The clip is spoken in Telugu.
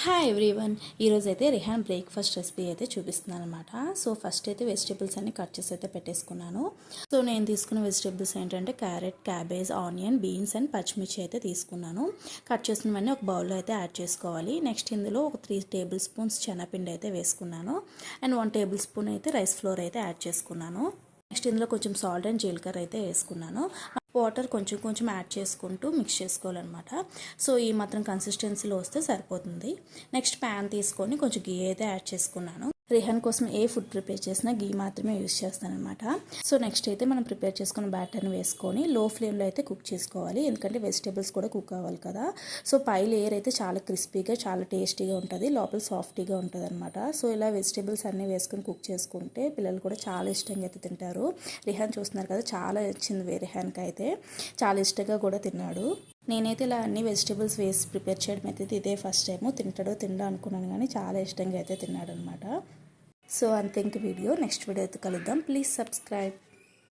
Hi everyone. ఈరోజు అయితే రిహాన్ బ్రేక్ఫాస్ట్ రెసిపీ అయితే చూపిస్తున్నాను అనమాట. సో ఫస్ట్ అయితే వెజిటేబుల్స్ అన్ని కట్ చేసి అయితే పెట్టేసుకున్నాను. సో నేను తీసుకున్న వెజిటేబుల్స్ ఏంటంటే carrot, cabbage, onion, beans and పచ్చిమిర్చి అయితే తీసుకున్నాను. కట్ చేసినవన్నీ ఒక బౌల్లో అయితే యాడ్ చేసుకోవాలి. నెక్స్ట్ ఇందులో ఒక 3 టేబుల్ స్పూన్స్ శనగపిండి అయితే వేసుకున్నాను అండ్ 1 టేబుల్ స్పూన్ అయితే రైస్ ఫ్లోర్ అయితే యాడ్ చేసుకున్నాను. నెక్స్ట్ ఇందులో కొంచెం సాల్ట్ అండ్ జీలకర్ర అయితే వేసుకున్నాను. వాటర్ కొంచెం కొంచెం యాడ్ చేసుకుంటూ మిక్స్ చేసుకోవాలన్నమాట. సో ఈ మాత్రం కన్సిస్టెన్సీలో వస్తే సరిపోతుంది. నెక్స్ట్ ప్యాన్ తీసుకొని కొంచెం గీ అయితే యాడ్ చేసుకున్నాను. రిహాన్ కోసం ఏ ఫుడ్ ప్రిపేర్ చేసినా గీ మాత్రమే యూజ్ చేస్తానమాట. సో నెక్స్ట్ అయితే మనం ప్రిపేర్ చేసుకున్న బ్యాటర్ని వేసుకొని లో ఫ్లేమ్లో అయితే కుక్ చేసుకోవాలి. ఎందుకంటే వెజిటేబుల్స్ కూడా కుక్ అవ్వాలి కదా. సో పై లేయర్ అయితే చాలా క్రిస్పీగా, చాలా టేస్టీగా ఉంటుంది, లోపల సాఫ్టీగా ఉంటుంది అనమాట. సో ఇలా వెజిటేబుల్స్ అన్నీ వేసుకొని కుక్ చేసుకుంటే పిల్లలు కూడా చాలా ఇష్టంగా అయితే తింటారు. రిహాన్ చూస్తున్నారు కదా, చాలా నచ్చింది రిహాన్కి అయితే, చాలా ఇష్టంగా కూడా తిన్నాడు. నేనైతే ఇలా అన్ని వెజిటేబుల్స్ వేసి ప్రిపేర్ చేయడం అయితే ఇదే ఫస్ట్ టైము. తిండా అనుకున్నాను కానీ చాలా ఇష్టంగా అయితే తిన్నాడు అనమాట. సో అంతే ఇంక వీడియో. నెక్స్ట్ వీడియో అయితే కలుద్దాం. Please subscribe.